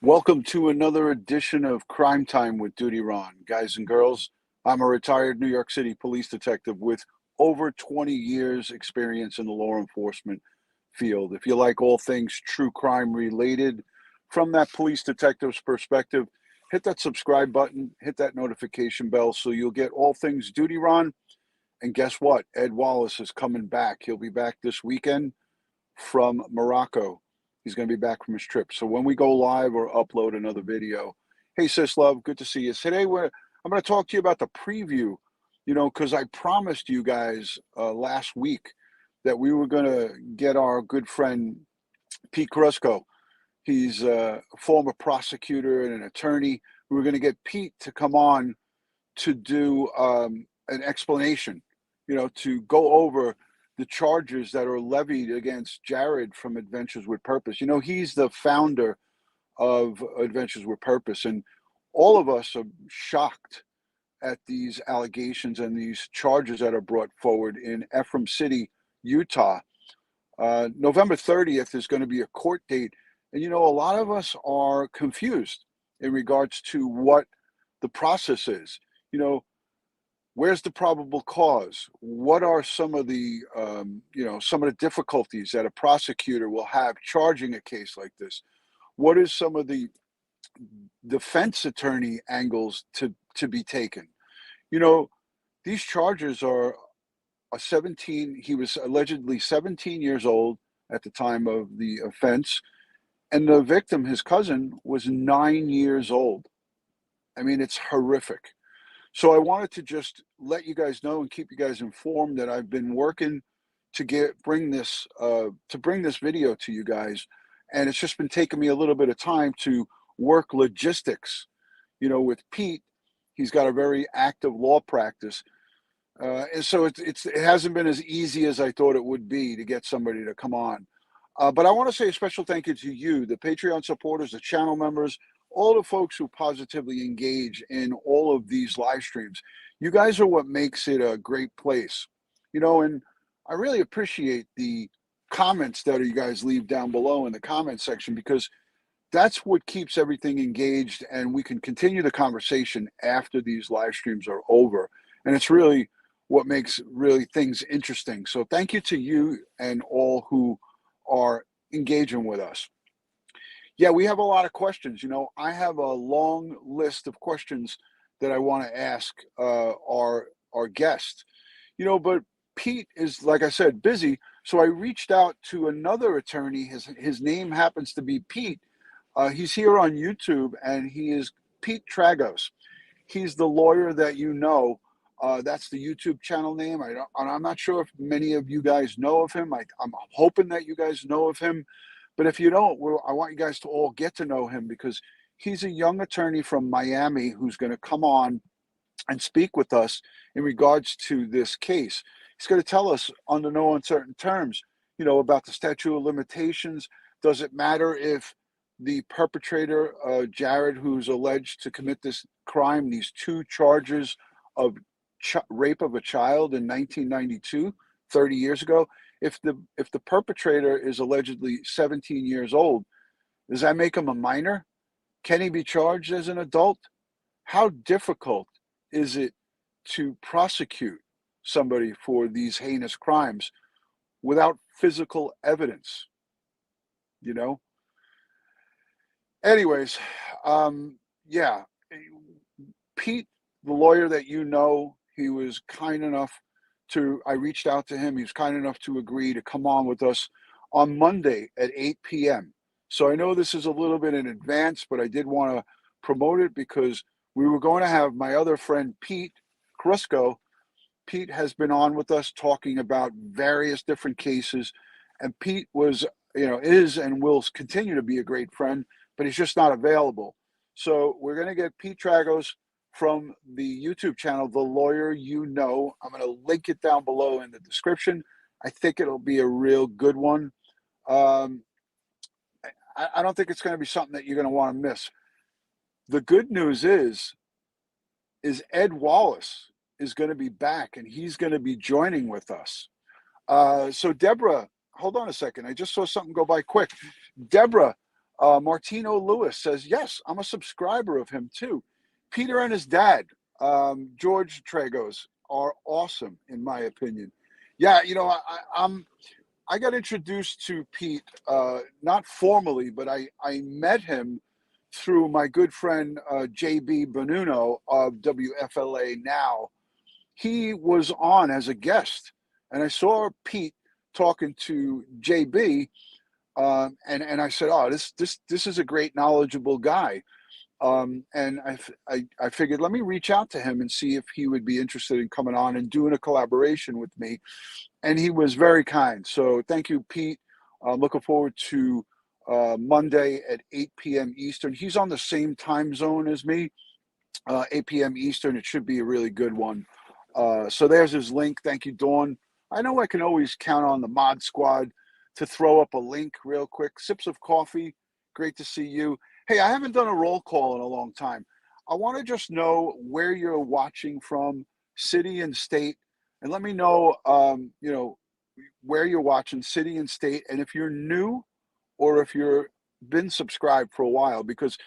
Welcome to another edition of Crime Time with DutyRon. Guys and girls, I'm a retired New York City police detective with over 20 years experience in the law enforcement field. If you like all things true crime related from that police detective's perspective, hit that subscribe button, hit that notification bell so you'll get all things DutyRon. And guess what? Ed Wallace is coming back. He'll be back this weekend from Morocco. He's going to be back from his trip. So when we go live or upload another video, hey, sis love, good to see you. Today, I'm going to talk to you about the preview, because I promised you guys last week that we were going to get our good friend Pete Crusco. He's a former prosecutor and an attorney. We were going to get Pete to come on to do an explanation, to go over the charges that are levied against Jared from Adventures with Purpose. He's the founder of Adventures with Purpose, and all of us are shocked at these allegations and these charges that are brought forward in Ephraim City, Utah. November 30th is going to be a court date, and a lot of us are confused in regards to what the process is. Where's the probable cause? What are some of the, some of the difficulties that a prosecutor will have charging a case like this? What is some of the defense attorney angles to be taken? These charges are he was allegedly 17 years old at the time of the offense, and the victim, his cousin, was 9 years old. I mean, it's horrific. So I wanted to just let you guys know and keep you guys informed that I've been working to bring this video to you guys, and it's just been taking me a little bit of time to work logistics. With Pete, he's got a very active law practice, and so it hasn't been as easy as I thought it would be to get somebody to come on. But I want to say a special thank you to you, the Patreon supporters, the channel members, all the folks who positively engage in all of these live streams. You guys are what makes it a great place, and I really appreciate the comments that you guys leave down below in the comment section, because that's what keeps everything engaged, and we can continue the conversation after these live streams are over. And it's really what makes things interesting. So thank you to you and all who are engaging with us. Yeah, we have a lot of questions. I have a long list of questions that I want to ask our guest. But Pete is, like I said, busy. So I reached out to another attorney. His name happens to be Pete. He's here on YouTube, and he is Pete Tragos. He's the lawyer that that's the YouTube channel name. I'm not sure if many of you guys know of him. I'm hoping that you guys know of him. But if you don't, I want you guys to all get to know him, because he's a young attorney from Miami who's going to come on and speak with us in regards to this case. He's going to tell us under no uncertain terms, about the statute of limitations. Does it matter if the perpetrator, Jared, who's alleged to commit this crime, these two charges of rape of a child in 1992, 30 years ago, if the perpetrator is allegedly 17 years old, does that make him a minor? Can he be charged as an adult? How difficult is it to prosecute somebody for these heinous crimes without physical evidence? Anyways, yeah, Pete, the lawyer that he was kind enough I reached out to him. He was kind enough to agree to come on with us on Monday at 8 p.m. So I know this is a little bit in advance, but I did want to promote it because we were going to have my other friend, Pete Crusco. Pete has been on with us talking about various different cases, and Pete was, is and will continue to be a great friend, but he's just not available. So we're going to get Pete Tragos from the YouTube channel, The Lawyer You Know. I'm going to link it down below in the description. I think it'll be a real good one. I don't think it's going to be something that you're going to want to miss. The good news is Ed Wallace is going to be back, and he's going to be joining with us. So Deborah, hold on a second. I just saw something go by quick. Deborah, Martino Lewis says, yes, I'm a subscriber of him too. Peter and his dad, George Tragos, are awesome, in my opinion. Yeah, I got introduced to Pete, not formally, but I met him through my good friend JB Bonuno of WFLA Now. He was on as a guest, and I saw Pete talking to JB, and I said, "Oh, this is a great, knowledgeable guy." And I figured, let me reach out to him and see if he would be interested in coming on and doing a collaboration with me. And he was very kind. So thank you, Pete. I'm looking forward to Monday at 8 p.m. Eastern. He's on the same time zone as me, 8 p.m. Eastern. It should be a really good one. So there's his link. Thank you, Dawn. I know I can always count on the Mod Squad to throw up a link real quick. Sips of coffee. Great to see you. Hey, I haven't done a roll call in a long time. I want to just know where you're watching from, city and state, and let me know, where you're watching, city and state, and if you're new or if you're been subscribed for a while, because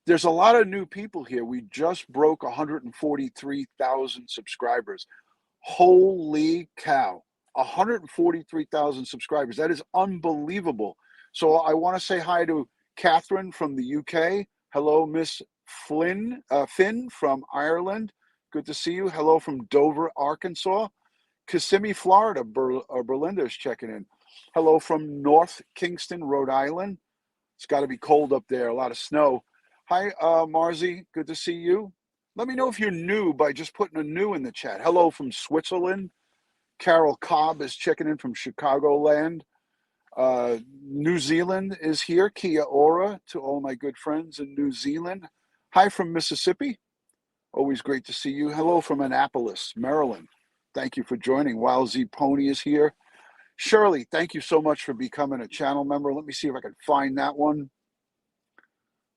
there's a lot of new people here. We just broke 143,000 subscribers. Holy cow. 143,000 subscribers. That is unbelievable. So I want to say hi to Catherine from the UK. Hello, Miss Finn from Ireland. Good to see you. Hello from Dover, Arkansas. Kissimmee, Florida. Berlinda is checking in. Hello from North Kingston, Rhode Island. It's got to be cold up there, a lot of snow. Hi, Marzi. Good to see you. Let me know if you're new by just putting a new in the chat. Hello from Switzerland. Carol Cobb is checking in from Chicagoland. New Zealand is here. Kia ora to all my good friends in New Zealand. Hi from Mississippi. Always great to see you. Hello from Annapolis, Maryland. Thank you for joining. Wild Z Pony is here. Shirley, thank you so much for becoming a channel member. Let me see if I can find that one.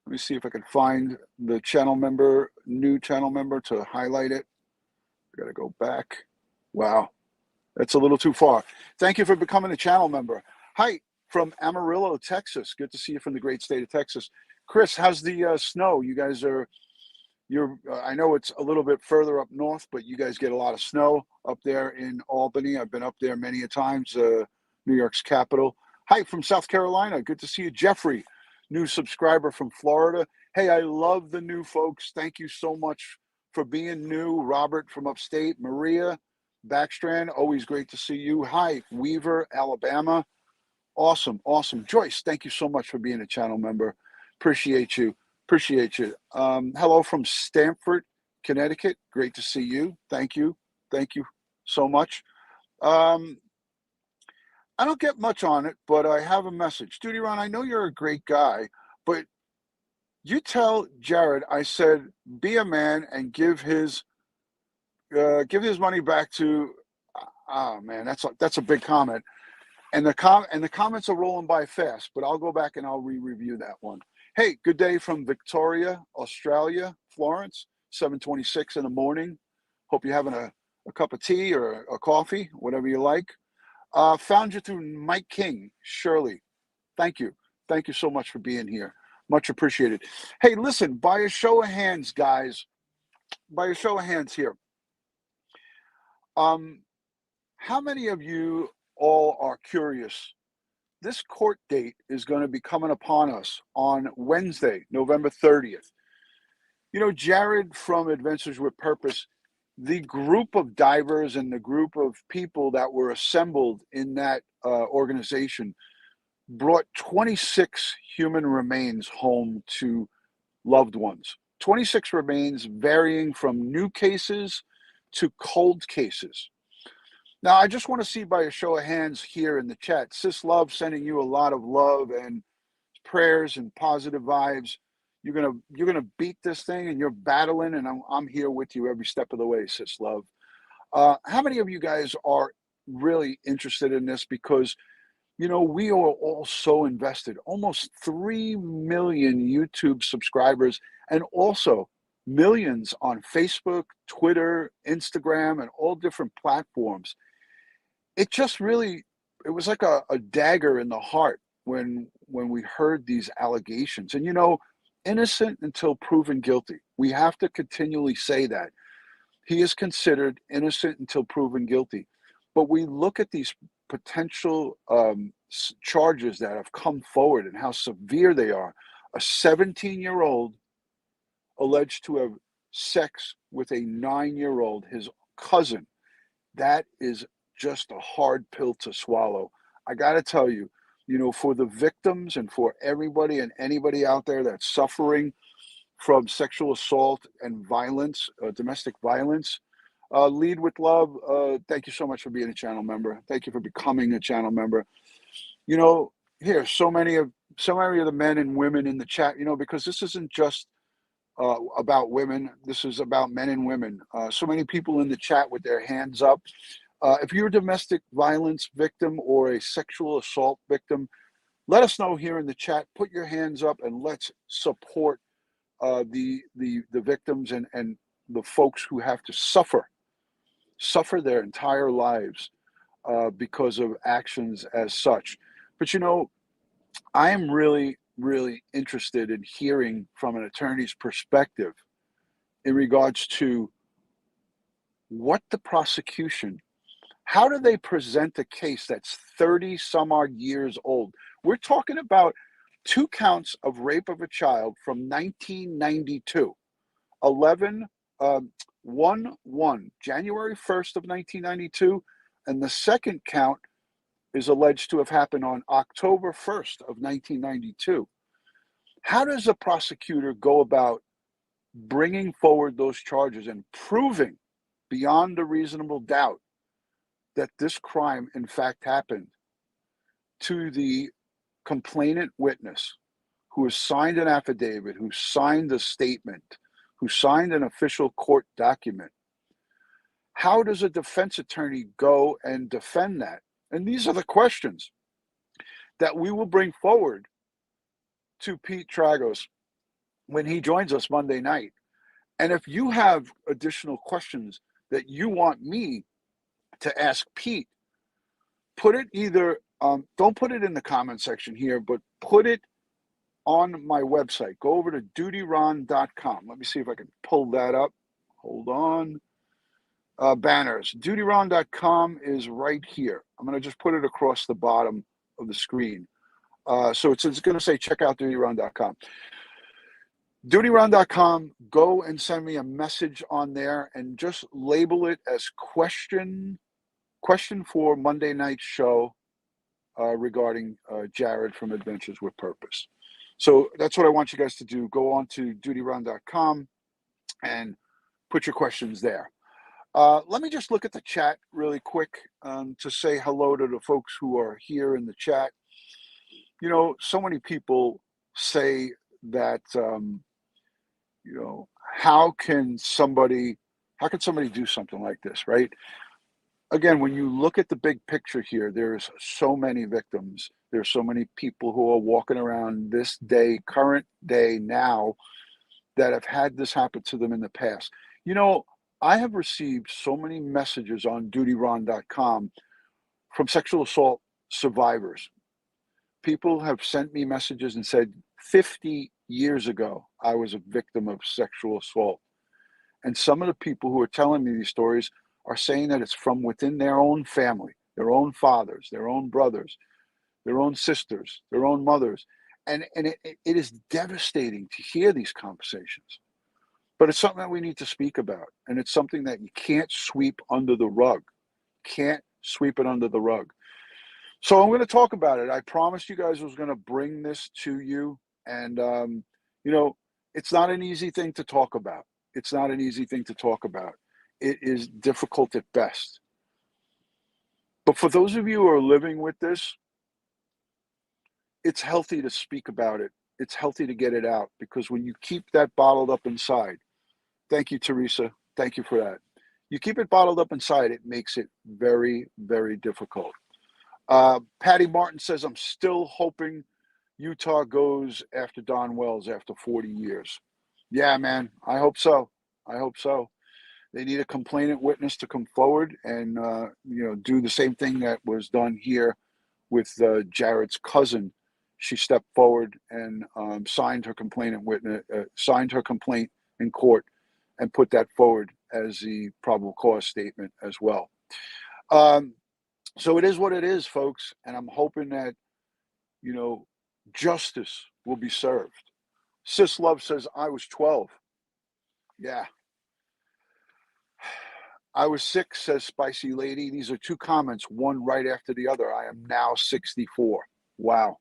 Let me see if I can find the channel member, new channel member, to highlight it. I got to go back. Wow, that's a little too far. Thank you for becoming a channel member. Hi, from Amarillo, Texas. Good to see you from the great state of Texas. Chris, how's the snow? You guys I know it's a little bit further up north, but you guys get a lot of snow up there in Albany. I've been up there many a times, New York's capital. Hi, from South Carolina. Good to see you. Jeffrey, new subscriber from Florida. Hey, I love the new folks. Thank you so much for being new. Robert from upstate. Maria Backstrand, always great to see you. Hi, Weaver, Alabama. Awesome, awesome. Joyce, thank you so much for being a channel member. Appreciate you. Appreciate you. Hello from Stamford, Connecticut. Great to see you. Thank you. Thank you so much. I don't get much on it, but I have a message. DutyRon, I know you're a great guy, but you tell Jared I said be a man and give his money back to. Oh man, that's a big comment. And the comments are rolling by fast, but I'll go back and I'll re-review that one. Hey, good day from Victoria, Australia, Florence, 7:26 in the morning. Hope you're having a cup of tea or a coffee, whatever you like. Found you through Mike King. Shirley, thank you. Thank you so much for being here. Much appreciated. Hey, listen, by a show of hands, guys, by a show of hands here, how many of you all are curious? This court date is going to be coming upon us on Wednesday, November 30th. You know, Jared from Adventures with Purpose, the group of divers and the group of people that were assembled in that organization brought 26 human remains home to loved ones. 26 remains varying from new cases to cold cases. Now, I just want to see by a show of hands here in the chat. Sis Love sending you a lot of love and prayers and positive vibes. You're gonna beat this thing, and you're battling, and I'm here with you every step of the way, Sis Love. How many of you guys are really interested in this? Because we are all so invested. Almost 3 million YouTube subscribers, and also millions on Facebook, Twitter, Instagram, and all different platforms. It just really, it was like a dagger in the heart when when we heard these allegations. And, you know, innocent until proven guilty. We have to continually say that. He is considered innocent until proven guilty. But we look at these potential charges that have come forward and how severe they are. A 17-year-old alleged to have sex with a 9-year-old, his cousin. That is just a hard pill to swallow. I got to tell you, you know, for the victims and for everybody and anybody out there that's suffering from sexual assault and violence, domestic violence, lead with love. Thank you so much for being a channel member. Thank you for becoming a channel member. You know, here, so many of the men and women in the chat, you know, because this isn't just about women. This is about men and women. So many people in the chat with their hands up. If you're a domestic violence victim or a sexual assault victim, let us know here in the chat. Put your hands up and let's support the victims and the folks who have to suffer their entire lives because of actions as such. But you know, I am really, really interested in hearing from an attorney's perspective in regards to what the prosecution, how do they present a case that's 30 some odd years old? We're talking about 2 counts of rape of a child from 1992, 1 January 1st of 1992, and the second count is alleged to have happened on October 1st of 1992. How does a prosecutor go about bringing forward those charges and proving beyond a reasonable doubt that this crime in fact happened to the complainant witness who has signed an affidavit, who signed a statement, who signed an official court document? How does a defense attorney go and defend that? And these are the questions that we will bring forward to Pete Tragos when he joins us Monday night. And if you have additional questions that you want me to ask Pete, put it either, don't put it in the comment section here, but put it on my website. Go over to DutyRon.com. Let me see if I can pull that up. Hold on. Banners. DutyRon.com is right here. I'm going to just put it across the bottom of the screen. So it's going to say check out DutyRon.com. DutyRon.com, go and send me a message on there and just label it as question for Monday night show regarding Jared from Adventures with Purpose. So that's what I want you guys to do. Go on to DutyRon.com and put your questions there. Let me just look at the chat really quick to say hello to the folks who are here in the chat. You know, so many people say that, you know, how can somebody do something like this, right? Again, when you look at the big picture here, there's so many victims. There's so many people who are walking around this day, current day now, that have had this happen to them in the past. You know, I have received so many messages on DutyRon.com from sexual assault survivors. People have sent me messages and said, 50 years ago, I was a victim of sexual assault. And some of the people who are telling me these stories are saying that it's from within their own family, their own fathers, their own brothers, their own sisters, their own mothers. And it is devastating to hear these conversations. But it's something that we need to speak about. And it's something that you can't sweep under the rug. Can't sweep it under the rug. So I'm going to talk about it. I promised you guys I was going to bring this to you. And, you know, it's not an easy thing to talk about. It's not an easy thing to talk about. It is difficult at best. But for those of you who are living with this, it's healthy to speak about it. It's healthy to get it out, because when you keep that bottled up inside, thank you, Teresa. Thank you for that. You keep it bottled up inside, it makes it very, very difficult. Patty Martin says, I'm still hoping Utah goes after Don Wells after 40 years. Yeah, man, I hope so. I hope so. They need a complainant witness to come forward and, you know, do the same thing that was done here with Jared's cousin. she stepped forward and signed her signed her complaint in court, and put that forward as the probable cause statement as well. So it is what it is, folks, and I'm hoping that, you know, justice will be served. Sis Love says, I was 12. Yeah. I was 6, says Spicy Lady. These are two comments, one right after the other. I am now 64. Wow.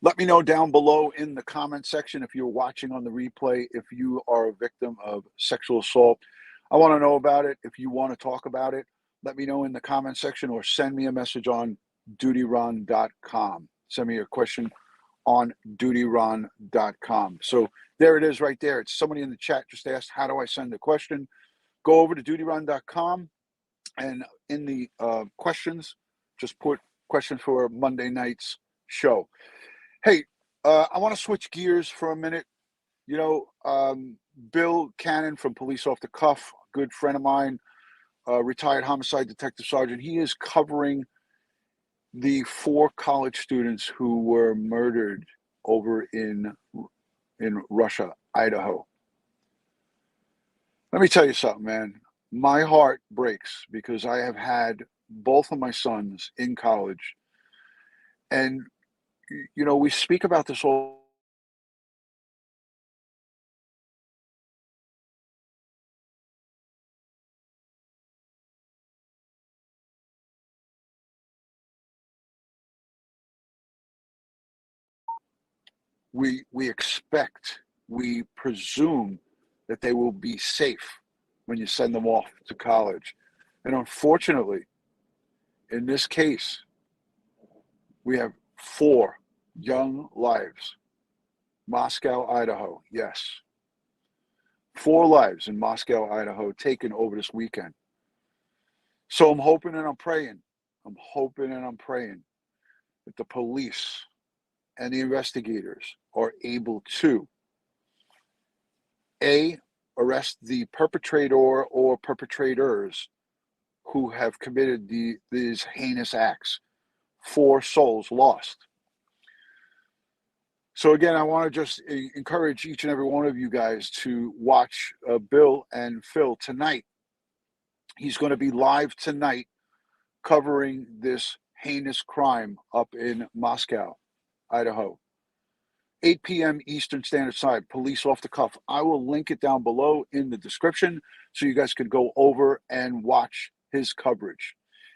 Let me know down below in the comment section if you're watching on the replay, if you are a victim of sexual assault. I want to know about it. If you want to talk about it, let me know in the comment section, or send me a message on DutyRon.com. Send me your question on DutyRon.com. So there it is right there. It's somebody in the chat just asked, how do I send a question? Go over to DutyRon.com, and in the questions, just put question for Monday night's show. Hey, I want to switch gears for a minute. You know, Bill Cannon from Police Off the Cuff, good friend of mine, retired homicide detective sergeant. He is covering the 4 college students who were murdered over in Russia, Idaho. Let me tell you something, man. My heart breaks because I have had both of my sons in college, and you know, we speak about this all. We expect, we presume that they will be safe when you send them off to college. And unfortunately, in this case, we have 4 young lives. Moscow, Idaho, yes. 4 lives in Moscow, Idaho, taken over this weekend. So I'm hoping and I'm praying that the police and the investigators are able to arrest the perpetrator or perpetrators who have committed these heinous acts. 4 souls lost. So again, I want to just encourage each and every one of you guys to watch Bill and Phil tonight. He's going to be live tonight covering this heinous crime up in Moscow, Idaho. 8 p.m. Eastern Standard Time, Police Off the Cuff. I will link it down below in the description so you guys can go over and watch his coverage.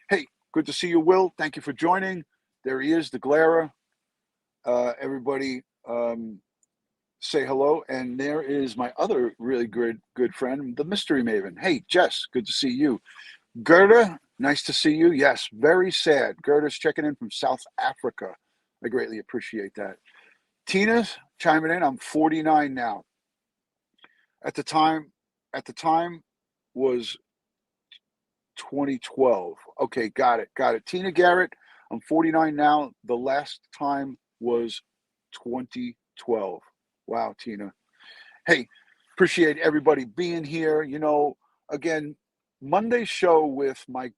Hey, good to see you, Will. Thank you for joining. There he is, the Glera. Everybody say hello. And there is my other really good friend, the Mystery Maven. Hey, Jess, good to see you. Gerda, nice to see you. Yes, very sad. Gerda's checking in from South Africa. I greatly appreciate that. Tina's chiming in. I'm 49 now. At the time was 2012. Okay, got it. Tina Garrett, I'm 49 now. The last time was 2012. Wow, Tina. Hey, appreciate everybody being here. You know, again, Monday's show with my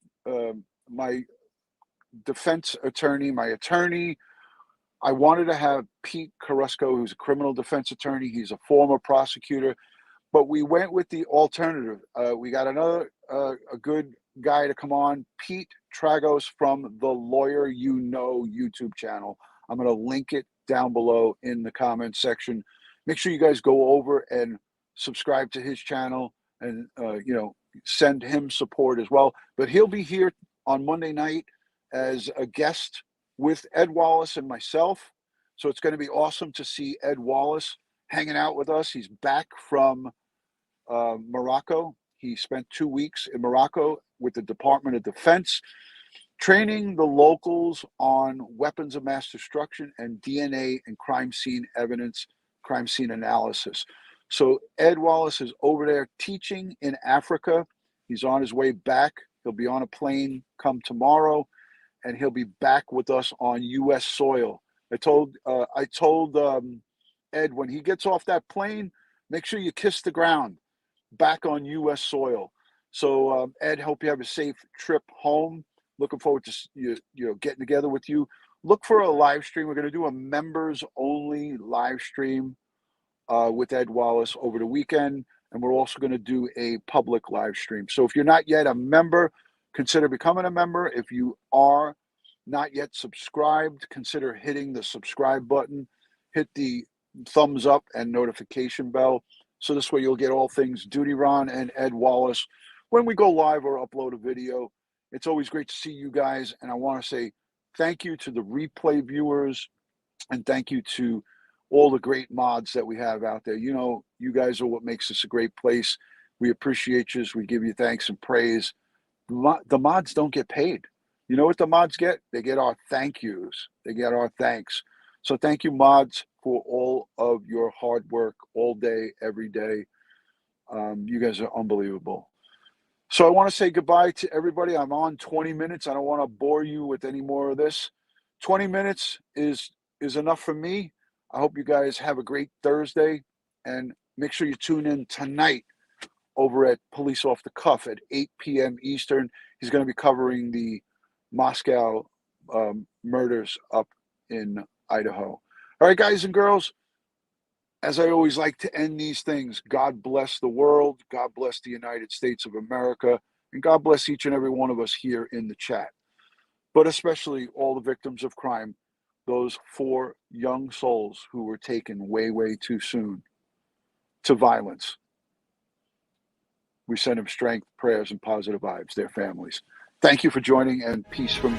defense attorney, my attorney. I wanted to have Pete Carrasco, who's a criminal defense attorney. He's a former prosecutor, but we went with the alternative. We got another a good guy to come on, Pete Tragos from the Lawyer You Know YouTube channel. I'm going to link it down below in the comment section. Make sure you guys go over and subscribe to his channel, and you know, send him support as well. But he'll be here on Monday night as a guest with Ed Wallace and myself. So it's going to be awesome to see Ed Wallace hanging out with us. He's back from Morocco. He spent 2 weeks in Morocco with the Department of Defense, training the locals on weapons of mass destruction and DNA and crime scene evidence, crime scene analysis. So Ed Wallace is over there teaching in Africa. He's on his way back. He'll be on a plane come tomorrow, and he'll be back with us on U.S. soil. I told Ed, when he gets off that plane, make sure you kiss the ground back on U.S. soil. So Ed, hope you have a safe trip home. Looking forward to getting together with you. Look for a live stream. We're going to do a members only live stream with Ed Wallace over the weekend, and we're also going to do a public live stream. So if you're not yet a member, consider becoming a member. If you are not yet subscribed, consider hitting the subscribe button. Hit the thumbs up and notification bell. So this way you'll get all things DutyRon and Ed Wallace when we go live or upload a video. It's always great to see you guys. And I want to say thank you to the replay viewers and thank you to all the great mods that we have out there. You guys are what makes this a great place. We appreciate you. We give you thanks and praise. The mods don't get paid. You know what the mods get? They get our thank yous. They get our thanks. So thank you, mods, for all of your hard work all day, every day. You guys are unbelievable. So I want to say goodbye to everybody. I'm on 20 minutes. I don't want to bore you with any more of this. 20 minutes is enough for me. I hope you guys have a great Thursday, and make sure you tune in tonight over at Police Off the Cuff at 8 p.m. Eastern. He's going to be covering the Moscow murders up in Idaho. All right, guys and girls, as I always like to end these things, God bless the world, God bless the United States of America, and God bless each and every one of us here in the chat, but especially all the victims of crime, those 4 young souls who were taken way, way too soon to violence. We send them strength, prayers, and positive vibes, their families. Thank you for joining, and peace from